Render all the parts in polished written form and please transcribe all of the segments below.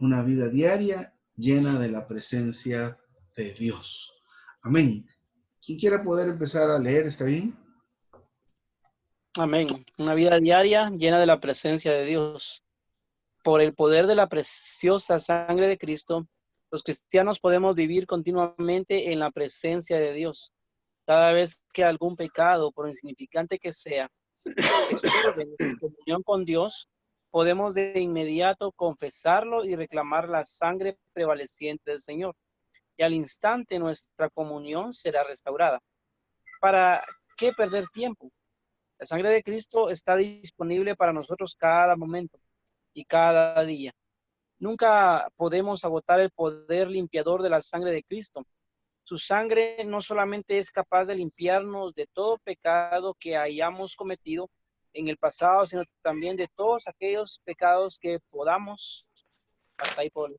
una vida diaria llena de la presencia de Dios. Amén. Quien quiera poder empezar a leer, ¿está bien? Amén. Una vida diaria llena de la presencia de Dios. Por el poder de la preciosa sangre de Cristo, los cristianos podemos vivir continuamente en la presencia de Dios. Cada vez que algún pecado, por insignificante que sea, estorbe nuestra comunión con Dios, podemos de inmediato confesarlo y reclamar la sangre prevaleciente del Señor. Y al instante nuestra comunión será restaurada. ¿Para qué perder tiempo? La sangre de Cristo está disponible para nosotros cada momento y cada día. Nunca podemos agotar el poder limpiador de la sangre de Cristo. Su sangre no solamente es capaz de limpiarnos de todo pecado que hayamos cometido en el pasado, sino también de todos aquellos pecados que podamos, hasta ahí por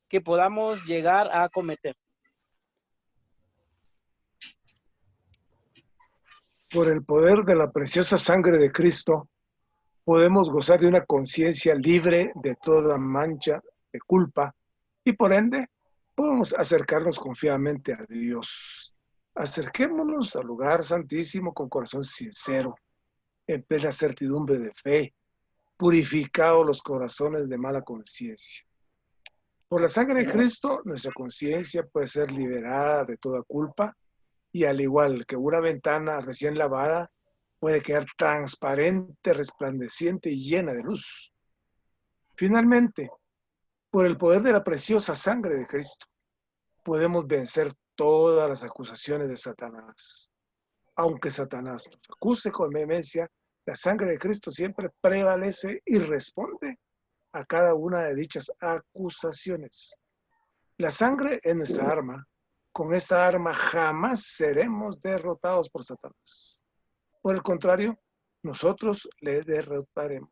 que podamos llegar a cometer. Por el poder de la preciosa sangre de Cristo, podemos gozar de una conciencia libre de toda mancha de culpa y por ende podemos acercarnos confiadamente a Dios. Acerquémonos al lugar santísimo con corazón sincero, en plena certidumbre de fe, purificados los corazones de mala conciencia. Por la sangre de Cristo, nuestra conciencia puede ser liberada de toda culpa y al igual que una ventana recién lavada, puede quedar transparente, resplandeciente y llena de luz. Finalmente, por el poder de la preciosa sangre de Cristo, podemos vencer todas las acusaciones de Satanás. Aunque Satanás nos acuse con vehemencia, la sangre de Cristo siempre prevalece y responde a cada una de dichas acusaciones. La sangre es nuestra arma. Con esta arma jamás seremos derrotados por Satanás. Por el contrario, nosotros le derrotaremos.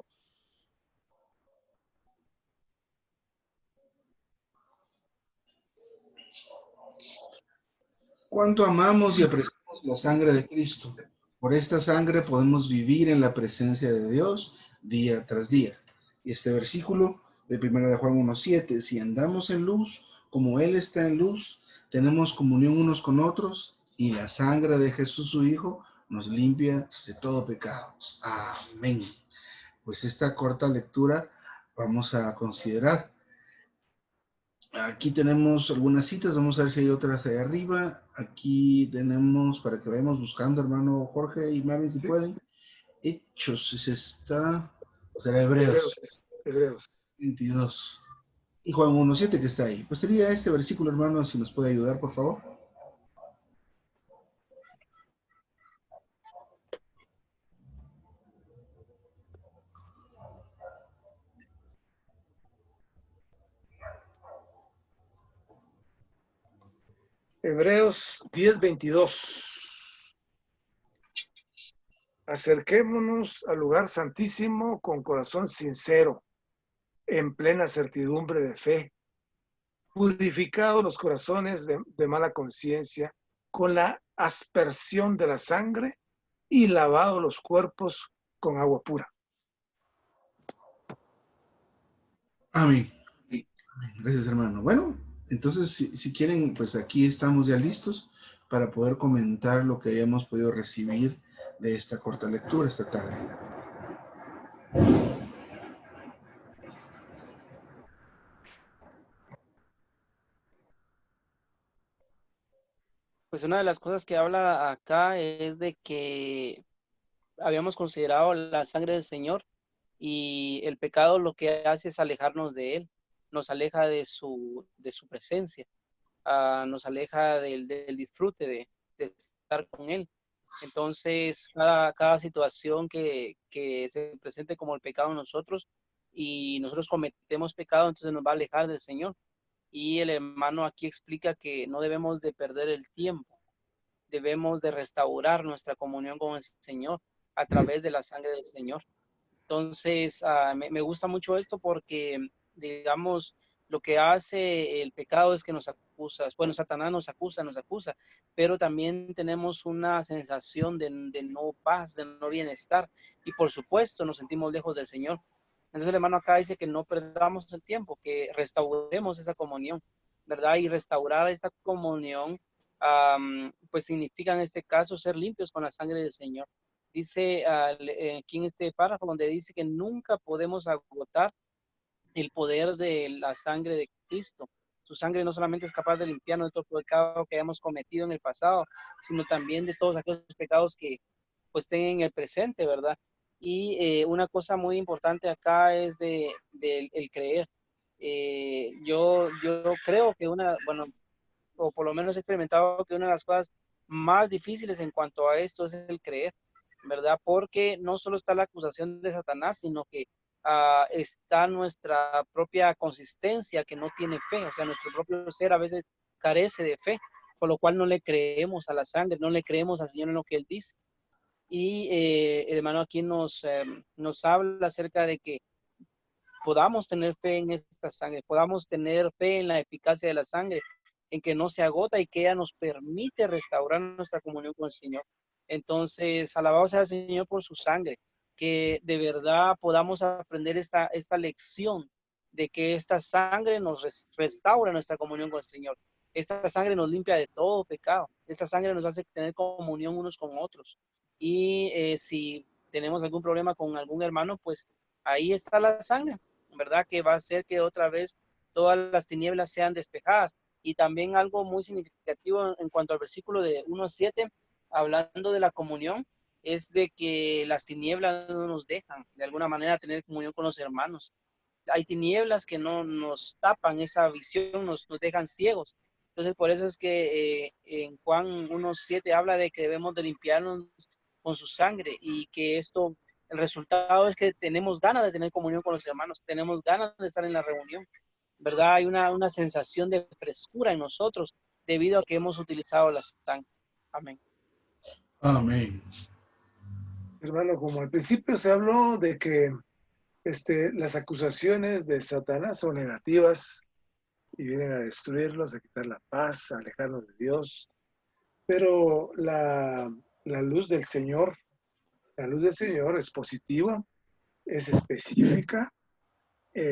Cuánto amamos y apreciamos la sangre de Cristo. Por esta sangre podemos vivir en la presencia de Dios día tras día. Y este versículo de 1 de Juan 1:7, si andamos en luz, como Él está en luz, tenemos comunión unos con otros y la sangre de Jesús su Hijo nos limpia de todo pecado. Amén. Pues esta corta lectura vamos a considerar. Aquí tenemos algunas citas, vamos a ver si hay otras ahí arriba. Aquí tenemos, para que vayamos buscando, hermano Jorge y Marvin, si pueden. Hechos, es esta, será Hebreos 22. Y Juan 1:7 que está ahí. Pues sería este versículo, hermano, si nos puede ayudar, por favor. Hebreos 10:22. Acerquémonos al lugar santísimo con corazón sincero, en plena certidumbre de fe, purificados los corazones de mala conciencia, con la aspersión de la sangre y lavados los cuerpos con agua pura. Amén. Gracias, hermano. Bueno, entonces, si quieren, pues aquí estamos ya listos para poder comentar lo que hayamos podido recibir de esta corta lectura esta tarde. Pues una de las cosas que habla acá es de que habíamos considerado la sangre del Señor y el pecado lo que hace es alejarnos de Él, nos aleja de su presencia, nos aleja del disfrute de estar con Él. Entonces, cada situación que se presente como el pecado en nosotros y nosotros cometemos pecado, entonces nos va a alejar del Señor. Y el hermano aquí explica que no debemos de perder el tiempo, debemos de restaurar nuestra comunión con el Señor a través de la sangre del Señor. Entonces, me gusta mucho esto porque, digamos, lo que hace el pecado es que nos acusa, bueno, Satanás nos acusa, pero también tenemos una sensación de no paz, de no bienestar, y por supuesto nos sentimos lejos del Señor. Entonces el hermano acá dice que no perdamos el tiempo, que restauremos esa comunión, ¿verdad? Y restaurar esta comunión, pues significa en este caso ser limpios con la sangre del Señor. Dice aquí en este párrafo donde dice que nunca podemos agotar el poder de la sangre de Cristo. Su sangre no solamente es capaz de limpiarnos de todo pecado que hayamos cometido en el pasado, sino también de todos aquellos pecados que pues estén en el presente, ¿verdad? Y una cosa muy importante acá es el creer. Yo creo que bueno, o por lo menos he experimentado que una de las cosas más difíciles en cuanto a esto es el creer, ¿verdad? Porque no solo está la acusación de Satanás, sino que está nuestra propia consistencia que no tiene fe, o sea, nuestro propio ser a veces carece de fe, por lo cual no le creemos a la sangre, no le creemos al Señor en lo que Él dice. Y el hermano aquí nos habla acerca de que podamos tener fe en esta sangre, podamos tener fe en la eficacia de la sangre, en que no se agota y que ella nos permite restaurar nuestra comunión con el Señor. Entonces, alabado sea el Señor por su sangre, que de verdad podamos aprender esta lección de que esta sangre nos restaura nuestra comunión con el Señor. Esta sangre nos limpia de todo pecado. Esta sangre nos hace tener comunión unos con otros. Y si tenemos algún problema con algún hermano, pues ahí está la sangre, ¿verdad? Que va a hacer que otra vez todas las tinieblas sean despejadas. Y también algo muy significativo en cuanto al versículo de 1:7, hablando de la comunión, es de que las tinieblas no nos dejan de alguna manera tener comunión con los hermanos. Hay tinieblas que no nos tapan esa visión, nos dejan ciegos. Entonces, por eso es que en Juan 1:7 habla de que debemos de limpiarnos con su sangre y que esto, el resultado es que tenemos ganas de tener comunión con los hermanos, tenemos ganas de estar en la reunión, ¿verdad? Hay una sensación de frescura en nosotros debido a que hemos utilizado la sangre. Amén. Amén. Hermano, como al principio se habló de que las acusaciones de Satanás son negativas y vienen a destruirnos, a quitar la paz, a alejarnos de Dios, pero la luz del Señor, la luz del Señor es positiva, es específica,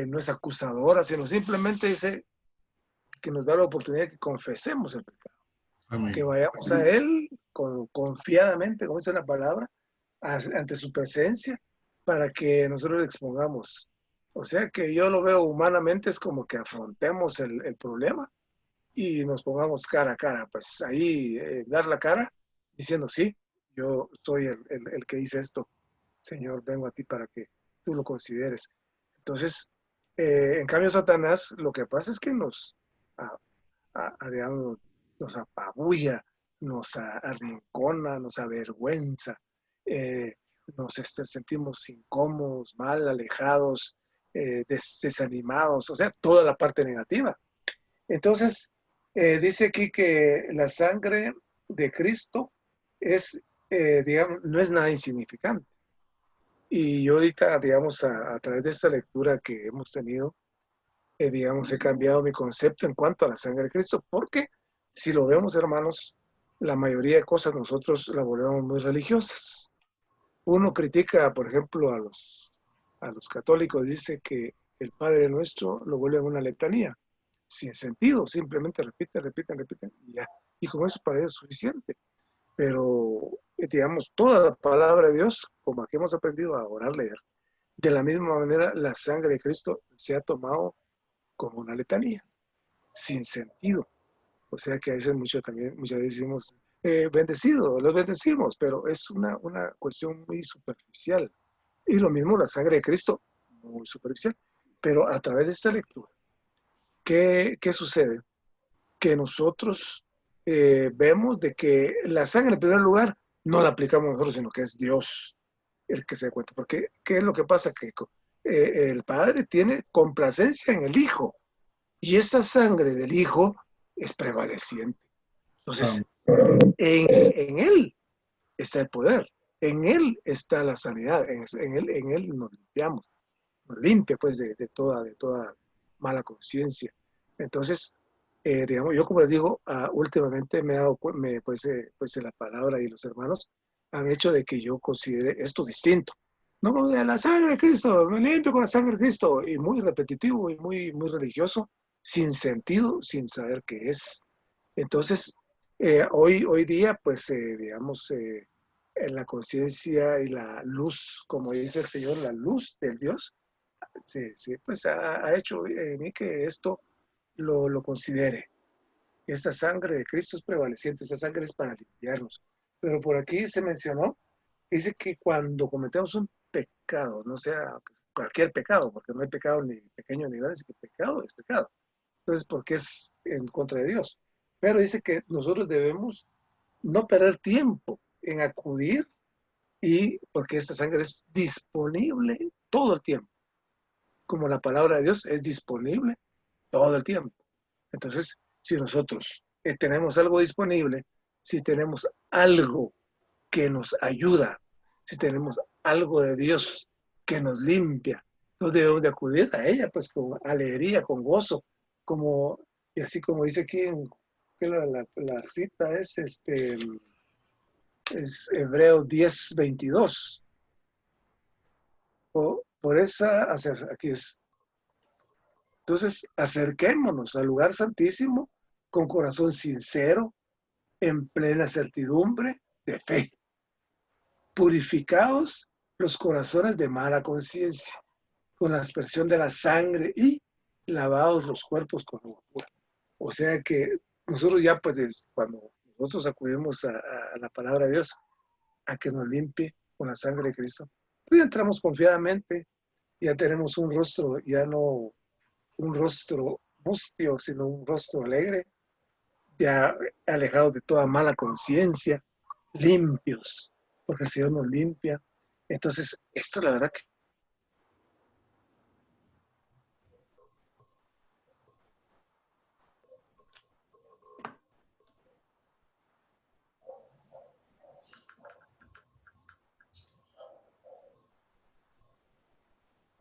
no es acusadora, sino simplemente dice que nos da la oportunidad de que confesemos el pecado. Amén. Que vayamos a Él confiadamente, como dice la palabra, ante su presencia, para que nosotros le expongamos. O sea que yo lo veo humanamente, es como que afrontemos el problema y nos pongamos cara a cara. Pues ahí dar la cara diciendo, sí, yo soy el que hice esto. Señor, vengo a ti para que tú lo consideres. Entonces, en cambio, Satanás, lo que pasa es que digamos, nos apabulla, nos arrincona, nos avergüenza, nos sentimos incómodos, mal, alejados, desanimados, o sea, toda la parte negativa. Entonces, dice aquí que la sangre de Cristo es, digamos, no es nada insignificante. Y yo ahorita, digamos, a través de esta lectura que hemos tenido, digamos, he cambiado mi concepto en cuanto a la sangre de Cristo, porque si lo vemos, hermanos, la mayoría de cosas nosotros la volvemos muy religiosas. Uno critica, por ejemplo, a los católicos, dice que el Padre Nuestro lo vuelve una letanía, sin sentido, simplemente repiten, y ya. Y con eso para ellos es suficiente. Pero, digamos, toda la palabra de Dios, como aquí hemos aprendido a orar, leer, de la misma manera la sangre de Cristo se ha tomado como una letanía, sin sentido. O sea que a veces muchas veces decimos, bendecido, los bendecimos, pero es una cuestión muy superficial. Y lo mismo la sangre de Cristo, muy superficial. Pero a través de esta lectura, ¿qué sucede? Que nosotros vemos de que la sangre, en primer lugar, no la aplicamos nosotros, sino que es Dios el que se da cuenta. Porque, ¿qué es lo que pasa? Que el Padre tiene complacencia en el Hijo. Y esa sangre del Hijo es prevaleciente. Entonces, en Él está el poder, en Él está la sanidad, en él nos limpiamos, nos limpia pues de toda mala conciencia. Entonces, digamos, yo como les digo, últimamente me he dado pues la palabra y los hermanos han hecho de que yo considere esto distinto. No como de la sangre de Cristo, me limpio con la sangre de Cristo, y muy repetitivo y muy religioso, sin sentido, sin saber qué es. Entonces, hoy día, pues, digamos, en la conciencia y la luz, como dice el Señor, la luz del Dios, pues ha hecho en mí que esto lo considere. Esa sangre de Cristo es prevaleciente, esa sangre es para limpiarnos. Pero por aquí se mencionó, dice que cuando cometemos un pecado, no sea cualquier pecado, porque no hay pecado ni pequeño ni grande, es que pecado es pecado. Entonces, porque es en contra de Dios. Pero dice que nosotros debemos no perder tiempo en acudir y porque esta sangre es disponible todo el tiempo. Como la palabra de Dios es disponible todo el tiempo. Entonces, si nosotros tenemos algo disponible, si tenemos algo que nos ayuda, si tenemos algo de Dios que nos limpia, entonces debemos de acudir a ella, pues con alegría, con gozo, como, y así como dice aquí, que la cita es Hebreos 10:22. Por esa, aquí es. Entonces, acerquémonos al lugar santísimo con corazón sincero, en plena certidumbre de fe, purificados los corazones de mala conciencia, con la aspersión de la sangre y lavados los cuerpos con agua pura. O sea que nosotros ya, pues, cuando nosotros acudimos a la palabra de Dios, a que nos limpie con la sangre de Cristo, pues ya entramos confiadamente, ya tenemos un rostro, ya no un rostro mustio, sino un rostro alegre, ya alejados de toda mala conciencia, limpios, porque el Señor nos limpia. Entonces, esto la verdad que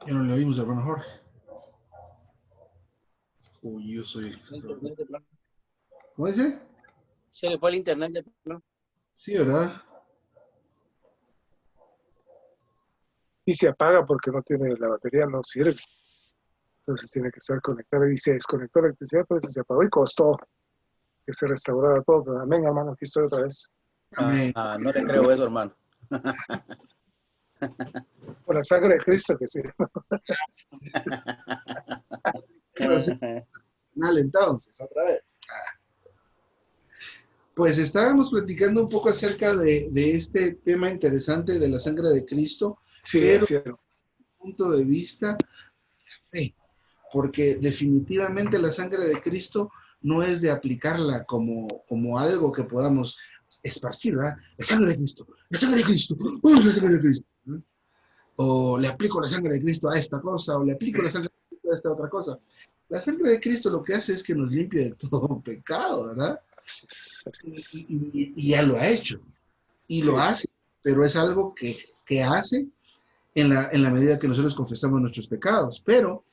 Ya no le oímos, hermano Jorge. Uy, yo soy el... Internet de plano. ¿Cómo dice? Se le fue el internet de plano. Sí, ¿verdad? y se apaga porque no tiene la batería, no sirve. Entonces tiene que estar conectado y se desconectó la electricidad, pues se apagó y costó que se restaurara todo. Pero amén, hermano, aquí estoy otra vvez. Amén. No le creo eso, hermano. Por la sangre de Cristo que sí. Mal, entonces, otra vez. Pues estábamos platicando un poco acerca de este tema interesante de la sangre de Cristo, Sí, pero es cierto. desde un punto de vista, porque definitivamente la sangre de Cristo no es de aplicarla como algo que podamos esparcir, ¿verdad? La sangre de Cristo, la sangre de Cristo, ¡uy, la sangre de Cristo! O le aplico la sangre de Cristo a esta cosa, o le aplico la sangre de Cristo a esta otra cosa. La sangre de Cristo lo que hace es que nos limpie de todo pecado, ¿verdad? Así es. Y ya lo ha hecho. Y Sí. lo hace, pero es algo que hace en la medida que nosotros confesamos nuestros pecados. Pero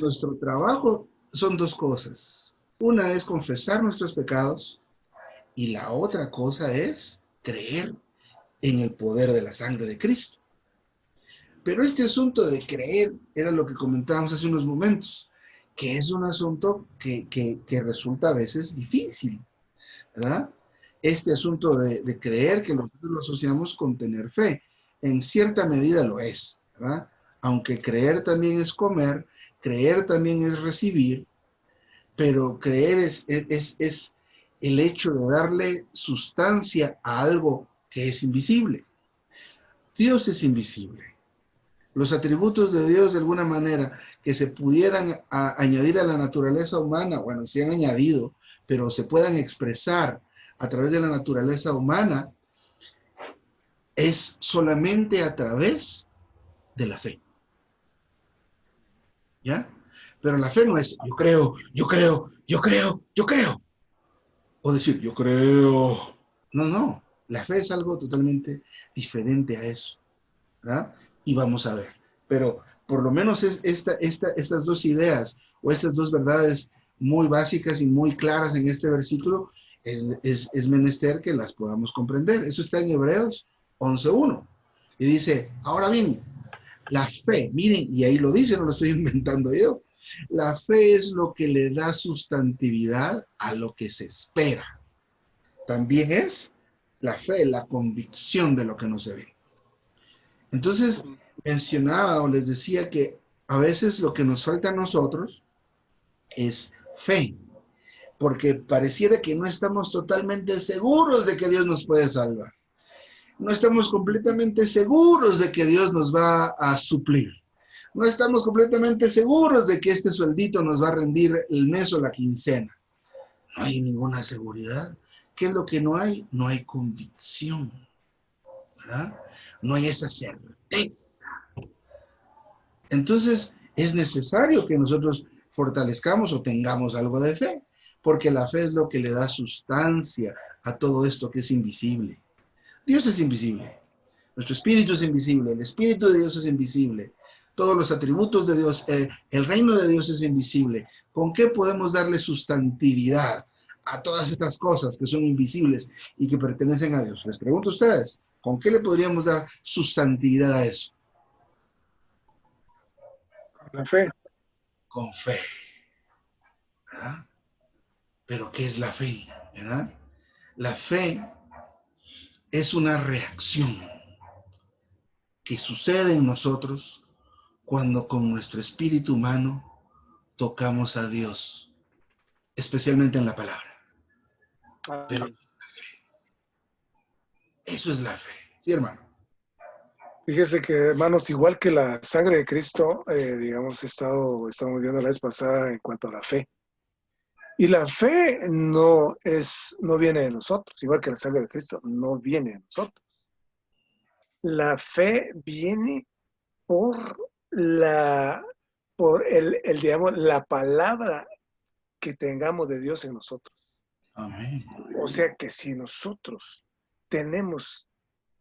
nuestro trabajo son dos cosas. Una es confesar nuestros pecados y la otra cosa es creer en el poder de la sangre de Cristo. Pero este asunto de creer era lo que comentábamos hace unos momentos, que es un asunto que resulta a veces difícil, ¿verdad? Este asunto de creer que nosotros lo asociamos con tener fe, en cierta medida lo es, ¿verdad? Aunque creer también es comer, creer también es recibir, pero creer es el hecho de darle sustancia a algo que es invisible. Dios es invisible. Los atributos de Dios, de alguna manera, que se pudieran añadir a la naturaleza humana, bueno, se han añadido, pero se puedan expresar a través de la naturaleza humana, es solamente a través de la fe. ¿Ya? Pero la fe no es yo creo, yo creo, yo creo, yo creo. O decir yo creo. No, no. La fe es algo totalmente diferente a eso. ¿Verdad? Y vamos a ver. Pero por lo menos es estas dos ideas o estas dos verdades muy básicas y muy claras en este versículo, es menester que las podamos comprender. Eso está en Hebreos 11:1. Y dice, ahora bien, la fe, miren, y ahí lo dice, no lo estoy inventando yo, la fe es lo que le da sustantividad a lo que se espera. También es la fe, la convicción de lo que no se ve. Entonces, mencionaba o les decía que a veces lo que nos falta a nosotros es fe, porque pareciera que no estamos totalmente seguros de que Dios nos puede salvar. No estamos completamente seguros de que Dios nos va a suplir. No estamos completamente seguros de que este sueldito nos va a rendir el mes o la quincena. No hay ninguna seguridad. ¿Qué es lo que no hay? No hay convicción, ¿verdad? No hay esa certeza. Entonces, es necesario que nosotros fortalezcamos o tengamos algo de fe, porque la fe es lo que le da sustancia a todo esto que es invisible. Dios es invisible, nuestro espíritu es invisible, el espíritu de Dios es invisible, todos los atributos de Dios, el reino de Dios es invisible. ¿Con qué podemos darle sustantividad a todas estas cosas que son invisibles y que pertenecen a Dios? Les pregunto a ustedes, ¿con qué le podríamos dar sustantividad a eso? La fe. Con fe, ¿verdad? Pero ¿qué es la fe? ¿Verdad? La fe es una reacción que sucede en nosotros cuando con nuestro espíritu humano tocamos a Dios, especialmente en la palabra. Pero Amén. eso es la fe, ¿sí, hermano? Fíjese que, hermanos, igual que la sangre de Cristo, digamos, estamos viendo la vez pasada en cuanto a la fe. Y la fe no viene de nosotros, igual que la sangre de Cristo, no viene de nosotros. La fe viene por digamos, la palabra que tengamos de Dios en nosotros. Amén. O sea que si nosotros tenemos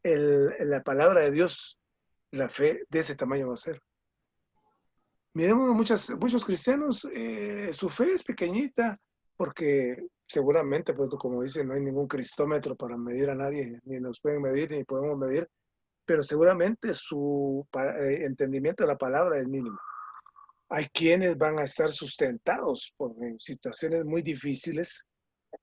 la palabra de Dios, la fe de ese tamaño va a ser. Miremos muchos cristianos, su fe es pequeñita, porque seguramente, pues como dicen, no hay ningún cristómetro para medir a nadie, ni nos pueden medir, ni podemos medir, pero seguramente su entendimiento de la palabra es mínimo. Hay quienes van a estar sustentados por situaciones muy difíciles,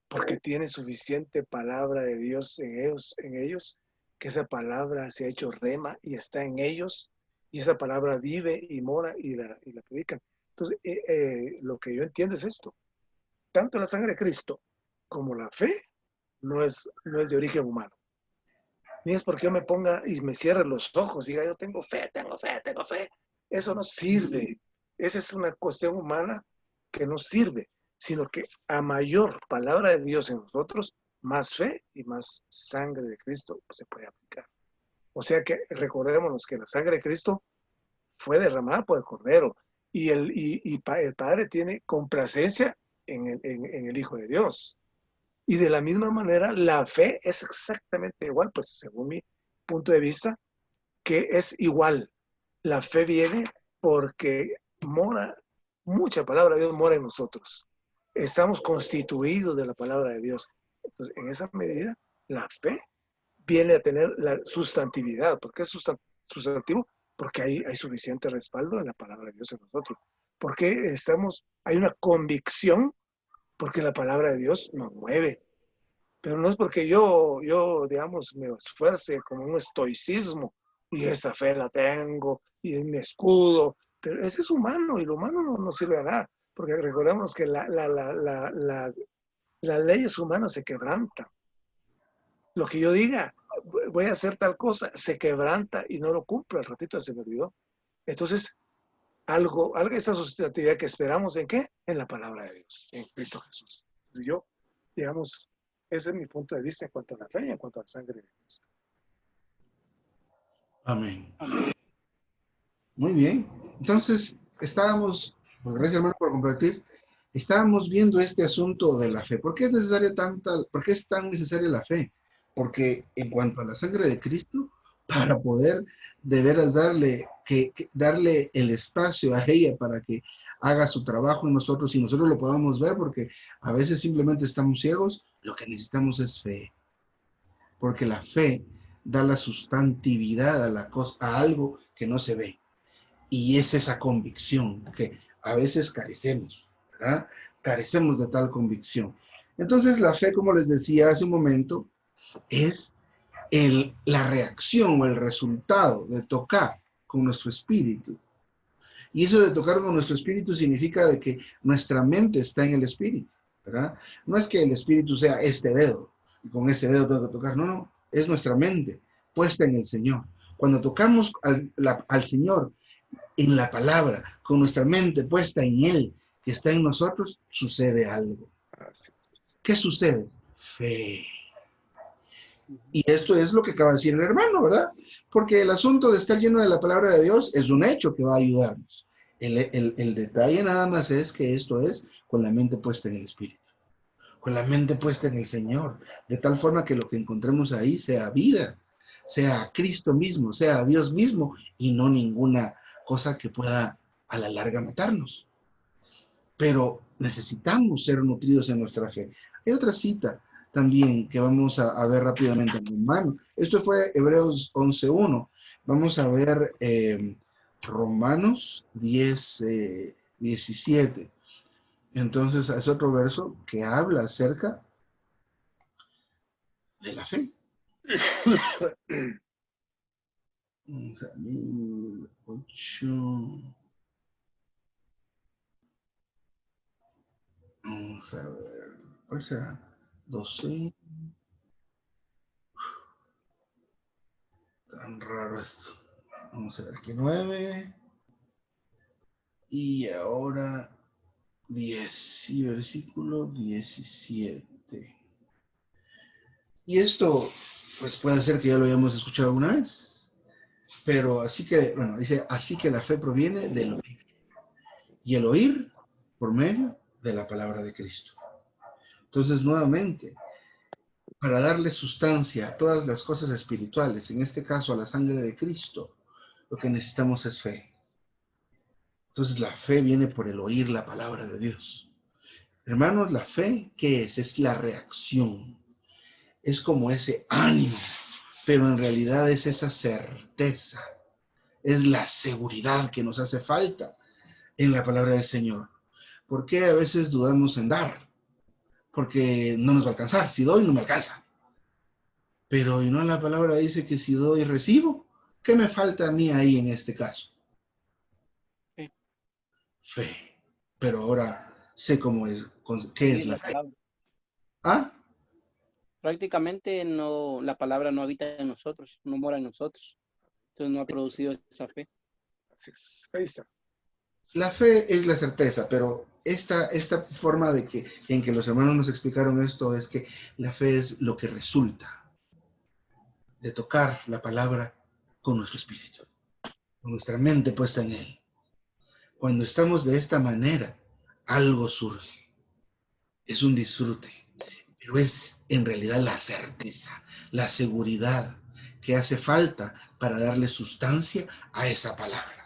porque tienen suficiente palabra de Dios en ellos, que esa palabra se ha hecho rema y está en ellos, y esa palabra vive y mora y la predican. Entonces, lo que yo entiendo es esto. Tanto la sangre de Cristo como la fe no es de origen humano. Ni es porque yo me ponga y me cierre los ojos y diga, yo tengo fe, tengo fe, tengo fe. Eso no sirve. Esa es una cuestión humana que no sirve, sino que a mayor palabra de Dios en nosotros, más fe y más sangre de Cristo se puede aplicar. O sea que recordémonos que la sangre de Cristo fue derramada por el Cordero y el Padre tiene complacencia en el Hijo de Dios. Y de la misma manera, la fe es exactamente igual, pues según mi punto de vista, que es igual. La fe viene porque mucha palabra de Dios mora en nosotros. Estamos constituidos de la palabra de Dios. Entonces, en esa medida, la fe viene a tener la sustantividad. ¿Por qué es sustantivo? Porque hay suficiente respaldo en la palabra de Dios en nosotros. Porque hay una convicción, porque la palabra de Dios nos mueve. Pero no es porque yo, digamos, me esfuerce como un estoicismo y esa fe la tengo y es mi escudo. Pero ese es humano y lo humano no sirve a nada. Porque recordemos que las leyes humanas se quebrantan. Lo que yo diga, voy a hacer tal cosa, se quebranta y no lo cumplo, al ratito se me olvidó. Entonces, algo de esa sustantividad que esperamos, ¿en qué? En la palabra de Dios, en Cristo Jesús. Yo, digamos, ese es mi punto de vista en cuanto a la fe y en cuanto a la sangre de Cristo. Amén. Muy bien. Entonces, estábamos, pues gracias hermano por compartir, estábamos viendo este asunto de la fe. ¿Por qué es tan necesaria la fe? Porque en cuanto a la sangre de Cristo, para poder de veras darle el espacio a ella para que haga su trabajo en nosotros y nosotros lo podamos ver, porque a veces simplemente estamos ciegos. Lo que necesitamos es fe, porque la fe da la sustantividad a algo que no se ve. Y es esa convicción que a veces carecemos, ¿verdad? Carecemos de tal convicción. Entonces la fe, como les decía hace un momento, es la reacción o el resultado de tocar con nuestro espíritu. Y eso de tocar con nuestro espíritu significa de que nuestra mente está en el espíritu, ¿verdad? No es que el espíritu sea este dedo, y con este dedo tengo que tocar, no, no, es nuestra mente puesta en el Señor. Cuando tocamos al Señor en la palabra, con nuestra mente puesta en Él, que está en nosotros, sucede algo. ¿Qué sucede? Fe. Y esto es lo que acaba de decir el hermano, ¿verdad? Porque el asunto de estar lleno de la palabra de Dios es un hecho que va a ayudarnos. El detalle nada más es que esto es con la mente puesta en el Espíritu, con la mente puesta en el Señor, de tal forma que lo que encontremos ahí sea vida, sea Cristo mismo, sea Dios mismo, y no ninguna cosa que pueda a la larga matarnos. Pero necesitamos ser nutridos en nuestra fe. Hay otra cita también que vamos a ver rápidamente en Romanos. Esto fue Hebreos 11:1. Vamos a ver Romanos 10:17. Entonces es otro verso que habla acerca de la fe. Vamos a ver, 8. Vamos a ver, ¿cuál será? 12. Tan raro esto. Vamos a ver que 9. Y ahora 10. Y versículo 17. Y esto, pues puede ser que ya lo hayamos escuchado alguna vez. Pero así que, bueno, dice, así que la fe proviene del oír. Y el oír por medio de la palabra de Cristo. Entonces, nuevamente, para darle sustancia a todas las cosas espirituales, en este caso a la sangre de Cristo, lo que necesitamos es fe. Entonces la fe viene por el oír la palabra de Dios. Hermanos, la fe, ¿qué es? Es la reacción. Es como ese ánimo, pero en realidad es esa certeza. Es la seguridad que nos hace falta en la palabra del Señor. ¿Por qué a veces dudamos en dar? Porque no nos va a alcanzar. Si doy, no me alcanza. Pero y no, la palabra dice que si doy, recibo. ¿Qué me falta a mí ahí en este caso? Fe. Fe. Pero ahora sé cómo es, qué es la fe. ¿Ah? Prácticamente no, la palabra no habita en nosotros, no mora en nosotros. Entonces no ha producido esa fe. Ahí está. La fe es la certeza, pero esta forma en que los hermanos nos explicaron esto es que la fe es lo que resulta de tocar la palabra con nuestro espíritu, con nuestra mente puesta en él. Cuando estamos de esta manera, algo surge. Es un disfrute, pero es en realidad la certeza, la seguridad que hace falta para darle sustancia a esa palabra.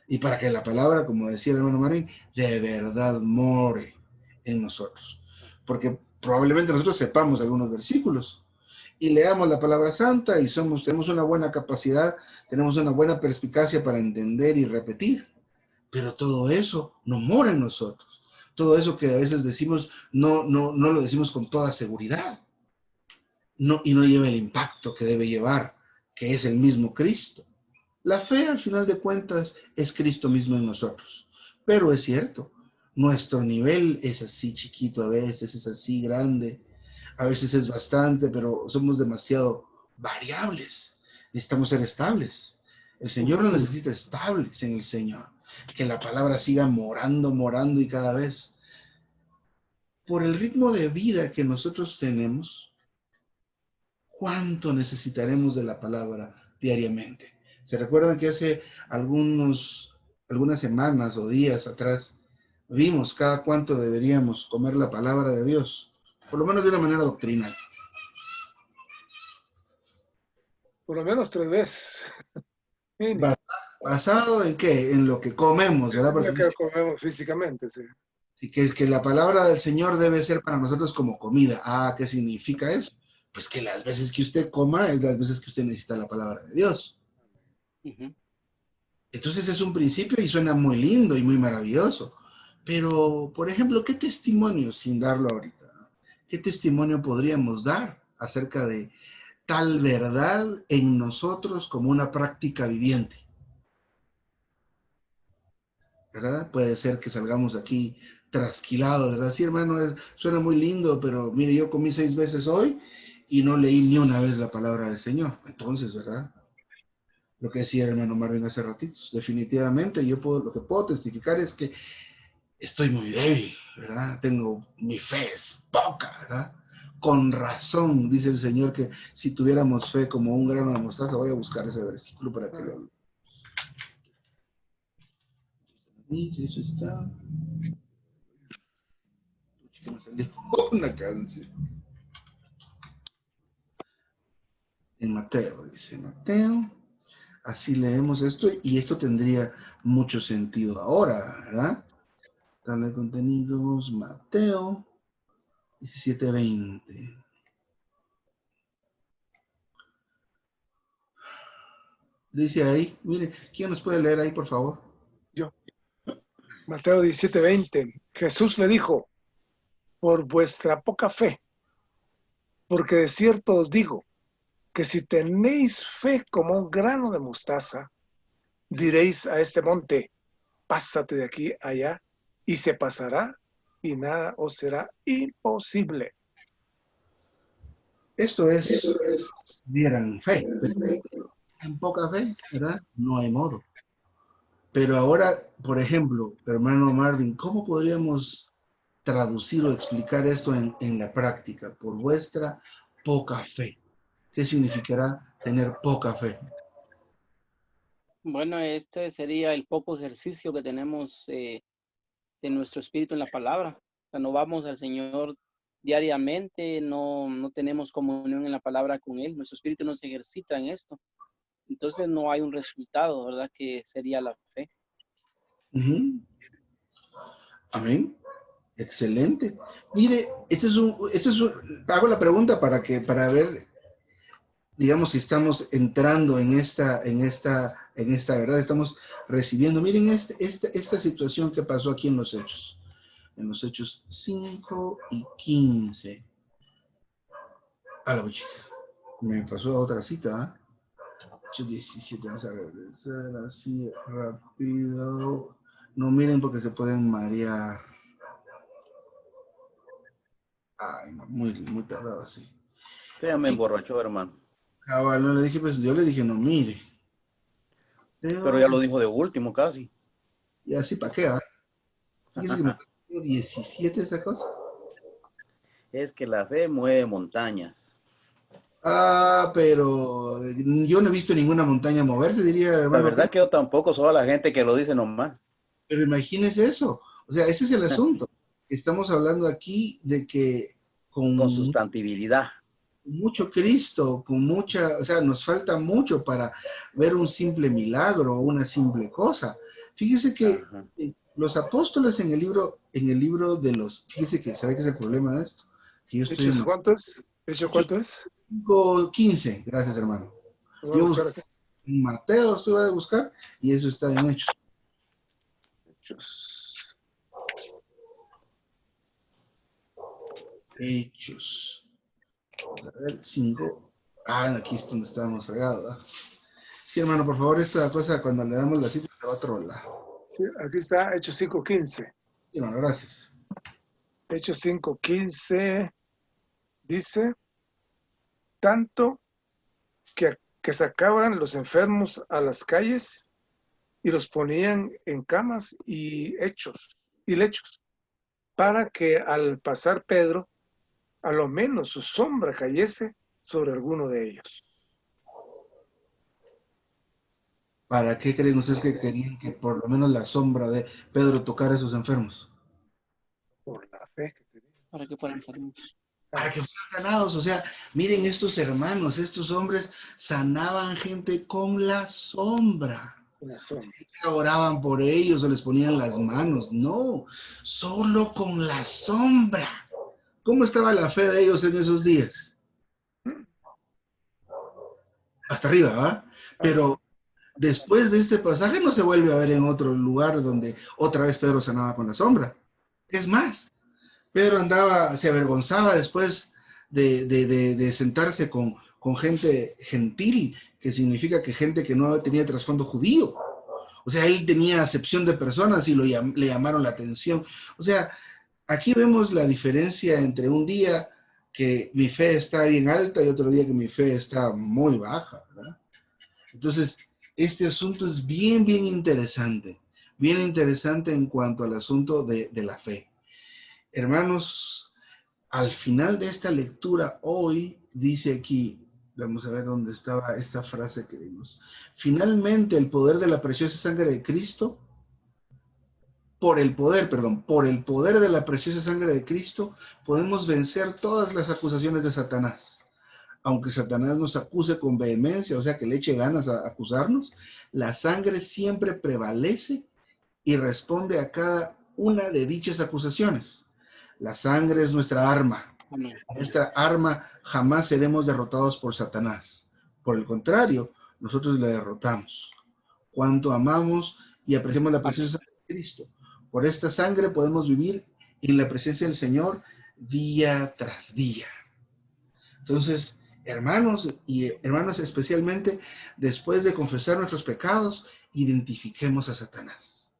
Y para que la palabra, como decía el hermano Marín, de verdad more en nosotros. Porque probablemente nosotros sepamos algunos versículos y leamos la palabra santa y tenemos una buena capacidad, tenemos una buena perspicacia para entender y repetir. Pero todo eso no mora en nosotros. Todo eso que a veces decimos, no lo decimos con toda seguridad. Y no lleva el impacto que debe llevar, que es el mismo Cristo. La fe, al final de cuentas, es Cristo mismo en nosotros. Pero es cierto, nuestro nivel es así chiquito a veces, es así grande, a veces es bastante, pero somos demasiado variables. Necesitamos ser estables. El Señor nos necesita estables en el Señor. Que la palabra siga morando y cada vez. Por el ritmo de vida que nosotros tenemos, ¿cuánto necesitaremos de la palabra diariamente? ¿Se recuerdan que hace algunas semanas o días atrás vimos cada cuánto deberíamos comer la palabra de Dios? Por lo menos de una manera doctrinal. Por lo menos 3 veces. Mínimo. ¿Basado en qué? En lo que comemos, ¿verdad? Es lo Porque que dice comemos físicamente, sí. que la palabra del Señor debe ser para nosotros como comida. Ah, ¿qué significa eso? Pues que las veces que usted coma es las veces que usted necesita la palabra de Dios. Ujú. Entonces es un principio y suena muy lindo y muy maravilloso. Pero, por ejemplo, ¿qué testimonio, sin darlo ahorita, qué testimonio podríamos dar acerca de tal verdad en nosotros como una práctica viviente? ¿Verdad? Puede ser que salgamos aquí trasquilados, ¿verdad? Sí, hermano, suena muy lindo, pero mire, yo comí 6 veces hoy y no leí ni una vez la palabra del Señor. Entonces, ¿verdad? Lo que decía el hermano Marvin hace ratitos, definitivamente lo que puedo testificar es que estoy muy débil, ¿verdad? Mi fe es poca, ¿verdad? Con razón, dice el Señor, que si tuviéramos fe como un grano de mostaza, voy a buscar ese versículo para que lo... Eso está... Que me salió una canción. En Mateo, dice Mateo. Así leemos esto y esto tendría mucho sentido ahora, ¿verdad? Tabla de contenidos, Mateo 17:20. Dice ahí, mire, ¿quién nos puede leer ahí, por favor? Yo. Mateo 17:20. Jesús le dijo, por vuestra poca fe, porque de cierto os digo, que si tenéis fe como un grano de mostaza, diréis a este monte, pásate de aquí a allá, y se pasará, y nada os será imposible. Esto es, dieran fe, pero en poca fe, ¿verdad? No hay modo. Pero ahora, por ejemplo, hermano Marvin, ¿cómo podríamos traducir o explicar esto en la práctica? Por vuestra poca fe. ¿Qué significará tener poca fe? Bueno, este sería el poco ejercicio que tenemos de nuestro espíritu en la palabra. O sea, no vamos al Señor diariamente, no tenemos comunión en la palabra con Él. Nuestro espíritu no se ejercita en esto. Entonces no hay un resultado, ¿verdad? Que sería la fe. Uh-huh. Amén. Excelente. Mire, hago la pregunta para ver, digamos, si estamos entrando en esta verdad, estamos recibiendo. Miren esta situación que pasó aquí en los Hechos 5 y 15. A la chica, me pasó a otra cita, Hechos 17, vamos a regresar así rápido. No miren porque se pueden marear. Ay, no, muy tardado así. Usted ya me emborrachó, hermano. Cabal, no le dije, pues yo le dije, no mire. Pero ya lo dijo de último casi. Y así para qué, ¿ah? Fíjese que me costó 17 esa cosa. Es que la fe mueve montañas. Ah, pero yo no he visto ninguna montaña moverse, diría el La hermano verdad Rico. que yo tampoco soy la gente que lo dice nomás. Pero imagínese eso. O sea, ese es el asunto. Estamos hablando aquí de que Con con sustantibilidad. mucho Cristo, o sea, nos falta mucho para ver un simple milagro o una simple cosa. Fíjese que Ajá. los apóstoles en el libro de fíjese que, ¿sabe qué es el problema de esto? Que yo estoy ¿Hechos en cuánto es? ¿Hecho cuánto es? Mateo 15, gracias hermano. Lo voy a Yo buscar busqué aquí. en Mateo, estoy a buscar, y eso está en Hechos. Hechos. Hechos. Vamos a ver, 5. Ah, aquí es donde estábamos fregados, ¿verdad? Sí, hermano, por favor, esta cosa cuando le damos la cita se va a otro lado. Sí, aquí está, Hechos 5:15. Sí, hermano, gracias. Hechos 5:15 dice, tanto que sacaban los enfermos a las calles y los ponían en camas y lechos, para que al pasar Pedro, a lo menos su sombra cayese sobre alguno de ellos. ¿Para qué creen ustedes que querían que por lo menos la sombra de Pedro tocara a esos enfermos? Por la fe que tenían. Para que fueran sanos. para que fueran sanados. O sea, miren estos hermanos, estos hombres sanaban gente con la sombra. Una sombra. Oraban por ellos o les ponían las manos. No, solo con la sombra. ¿Cómo estaba la fe de ellos en esos días? Hasta arriba, ¿va? Pero después de este pasaje no se vuelve a ver en otro lugar donde otra vez Pedro sanaba con la sombra. Es más, Pedro andaba, se avergonzaba después de sentarse con gente gentil, que significa que gente que no tenía trasfondo judío. O sea, él tenía acepción de personas y le llamaron la atención. O sea, aquí vemos la diferencia entre un día que mi fe está bien alta y otro día que mi fe está muy baja, ¿verdad? Entonces, este asunto es bien interesante en cuanto al asunto de la fe. Hermanos, al final de esta lectura, hoy dice aquí, vamos a ver dónde estaba esta frase que vimos. Finalmente, el poder de la preciosa sangre de Cristo, por el poder de la preciosa sangre de Cristo, podemos vencer todas las acusaciones de Satanás. Aunque Satanás nos acuse con vehemencia, o sea, que le eche ganas a acusarnos, la sangre siempre prevalece y responde a cada una de dichas acusaciones. La sangre es nuestra arma. Amén. Nuestra arma jamás seremos derrotados por Satanás. Por el contrario, nosotros le derrotamos. Cuánto amamos y apreciamos la presencia de Cristo. Por esta sangre podemos vivir en la presencia del Señor día tras día. Entonces, hermanos y hermanas, especialmente después de confesar nuestros pecados, identifiquemos a Satanás.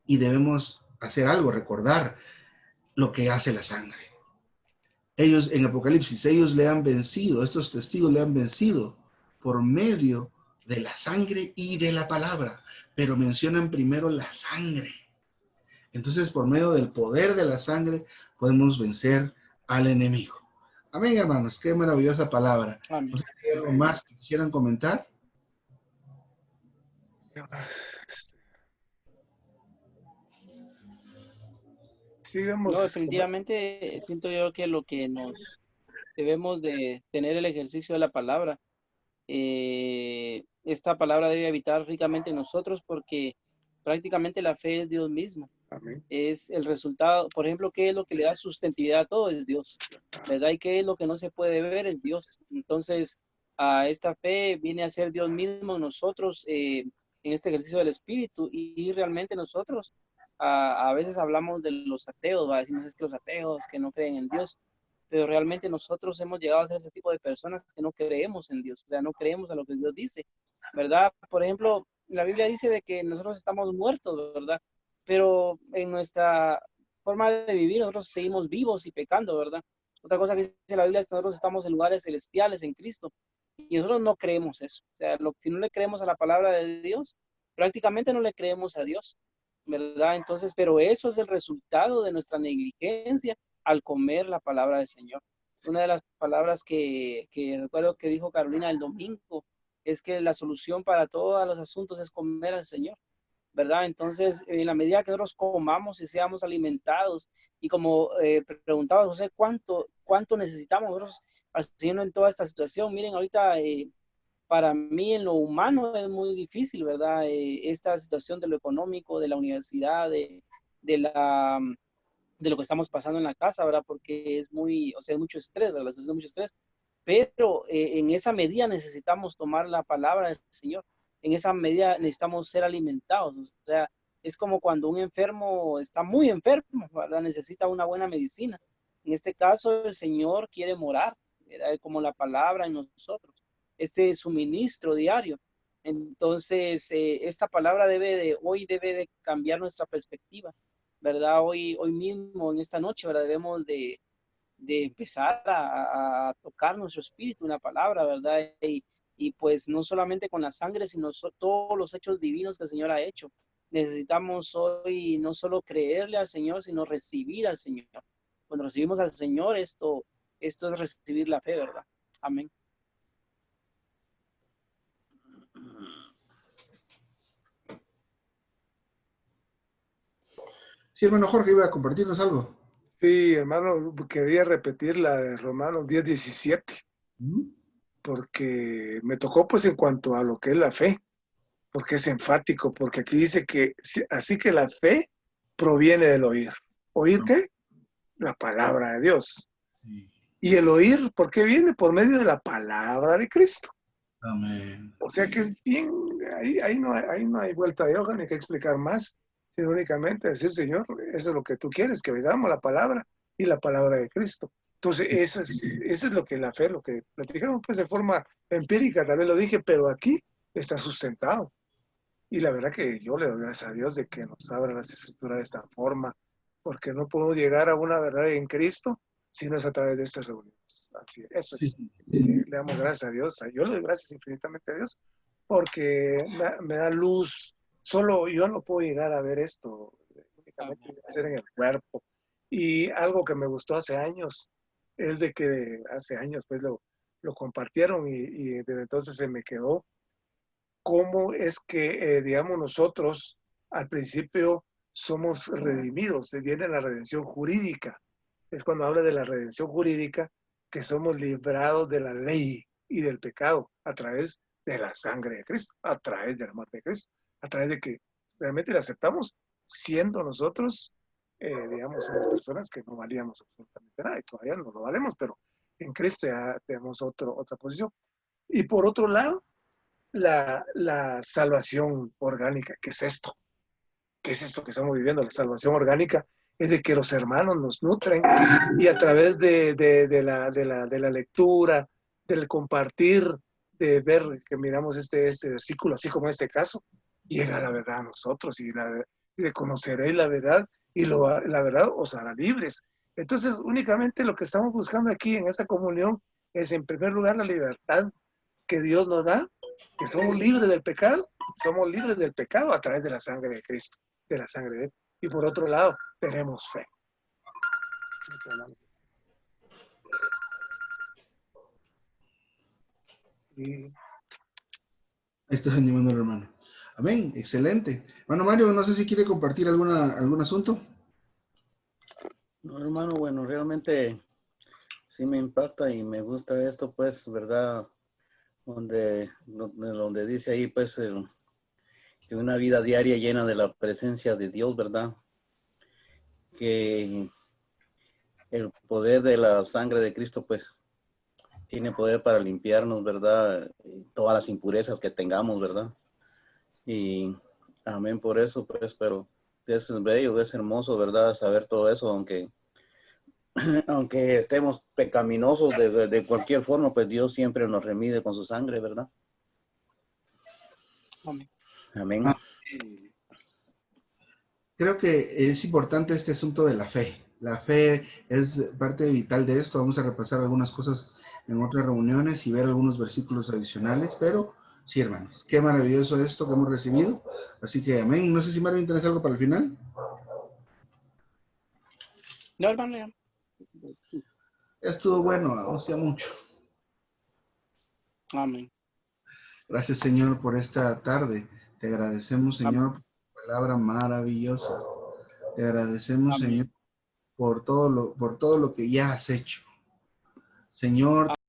Y debemos hacer algo, recordar lo que hace la sangre. Ellos en Apocalipsis, ellos le han vencido, estos testigos le han vencido por medio de la sangre y de la palabra, pero mencionan primero la sangre. Entonces, por medio del poder de la sangre, podemos vencer al enemigo. Amén, hermanos, qué maravillosa palabra. Amén. ¿No sé si hay algo más que quisieran comentar? Sigamos. No, definitivamente siento yo que lo que nos debemos de tener el ejercicio de la palabra. Esta palabra debe habitar ricamente en nosotros porque prácticamente la fe es Dios mismo. Amén. Es el resultado, por ejemplo, ¿qué es lo que le da sustentabilidad a todo? Es Dios, ¿verdad? Y ¿qué es lo que no se puede ver? Es Dios. Entonces, a esta fe viene a ser Dios mismo en nosotros, en este ejercicio del Espíritu, y realmente nosotros a veces hablamos de los ateos, ¿va? Decimos es que los ateos que no creen en Dios, pero realmente nosotros hemos llegado a ser ese tipo de personas que no creemos en Dios, o sea, no creemos a lo que Dios dice, ¿verdad? Por ejemplo, la Biblia dice de que nosotros estamos muertos, ¿verdad? Pero en nuestra forma de vivir nosotros seguimos vivos y pecando, ¿verdad? Otra cosa que dice la Biblia es que nosotros estamos en lugares celestiales en Cristo y nosotros no creemos eso. O sea, si no le creemos a la palabra de Dios, prácticamente no le creemos a Dios, ¿verdad? Entonces, pero eso es el resultado de nuestra negligencia al comer la palabra del Señor. Una de las palabras que recuerdo que dijo Carolina el domingo es que la solución para todos los asuntos es comer al Señor, ¿verdad? Entonces, en la medida que nosotros comamos y seamos alimentados, y como preguntaba José, ¿cuánto necesitamos nosotros al Señor en toda esta situación? Miren, ahorita para mí en lo humano es muy difícil, ¿verdad? Esta situación de lo económico, de la universidad, de la de lo que estamos pasando en la casa, ¿verdad? Porque es muy, o sea, es mucho estrés, ¿verdad? Es mucho estrés. Pero en esa medida necesitamos tomar la palabra del Señor. En esa medida necesitamos ser alimentados. O sea, es como cuando un enfermo está muy enfermo, ¿verdad? Necesita una buena medicina. En este caso, el Señor quiere morar, ¿verdad? Como la palabra en nosotros. Este suministro diario. Entonces, esta palabra hoy debe de cambiar nuestra perspectiva, ¿verdad? Hoy mismo, en esta noche, ¿verdad? Debemos de empezar a tocar nuestro espíritu, una palabra, ¿verdad? Y pues no solamente con la sangre, sino todos los hechos divinos que el Señor ha hecho. Necesitamos hoy no solo creerle al Señor, sino recibir al Señor. Cuando recibimos al Señor, esto es recibir la fe, ¿verdad? Amén. Sí, hermano Jorge, iba a compartirnos algo. Sí, hermano, quería repetir la de Romanos 10:17, porque me tocó pues en cuanto a lo que es la fe, porque es enfático, porque aquí dice que así que la fe proviene del oír. ¿Oír qué? La palabra de Dios. Y el oír, ¿por qué viene? Por medio de la palabra de Cristo. Amén. O sea que es bien, ahí no hay vuelta de hoja, ni que explicar más, sino únicamente decir, Señor, eso es lo que tú quieres, que veamos la palabra y la palabra de Cristo. Entonces, eso es lo que la fe, lo que platicamos pues de forma empírica, tal vez lo dije, pero aquí está sustentado. Y la verdad que yo le doy gracias a Dios de que nos abra las escrituras de esta forma, porque no podemos llegar a una verdad en Cristo si no es a través de estas reuniones. Así, eso es. Le damos gracias a Dios. Yo le doy gracias infinitamente a Dios, porque me da luz. Solo yo no puedo llegar a ver esto, únicamente hacer en el cuerpo. Y algo que me gustó hace años es de que hace años pues lo compartieron y desde entonces se me quedó cómo es que, digamos, nosotros al principio somos redimidos, viene la redención jurídica. Es cuando habla de la redención jurídica que somos librados de la ley y del pecado a través de la sangre de Cristo, a través de la muerte de Cristo, a través de que realmente la aceptamos siendo nosotros, digamos, unas personas que no valíamos absolutamente nada y todavía no lo valemos, pero en Cristo ya tenemos otra posición. Y por otro lado, la salvación orgánica. ¿Qué es esto? ¿Qué es esto que estamos viviendo? La salvación orgánica es de que los hermanos nos nutren y a través de la lectura, del compartir, de ver que miramos este versículo, así como en este caso, llega la verdad a nosotros y de conoceréis la verdad y la verdad os hará libres. Entonces, únicamente lo que estamos buscando aquí en esta comunión es, en primer lugar, la libertad que Dios nos da, que somos libres del pecado a través de la sangre de Cristo, de la sangre de Él. Y por otro lado, tenemos fe. Y Ahí estás animando al hermano. Amén, excelente. Hermano Mario, no sé si quiere compartir algún asunto. No, hermano, bueno, realmente sí me impacta y me gusta esto, pues, ¿verdad? Donde dice ahí, pues, que una vida diaria llena de la presencia de Dios, ¿verdad? Que el poder de la sangre de Cristo, pues, tiene poder para limpiarnos, ¿verdad? Todas las impurezas que tengamos, ¿verdad? Y amén por eso, pues, pero es bello, es hermoso, ¿verdad? Saber todo eso, aunque estemos pecaminosos de cualquier forma, pues Dios siempre nos remide con su sangre, ¿verdad? Amén. Amén. Creo que es importante este asunto de la fe. La fe es parte vital de esto. Vamos a repasar algunas cosas en otras reuniones y ver algunos versículos adicionales, pero sí, hermanos, qué maravilloso esto que hemos recibido. Así que amén. No sé si Marvin tienes algo para el final. No, hermano, ya. Estuvo bueno, o sea, mucho. Amén. Gracias, Señor, por esta tarde. Te agradecemos, Señor, por tu palabra maravillosa. Te agradecemos, Amén. Señor, por todo lo que ya has hecho. Señor,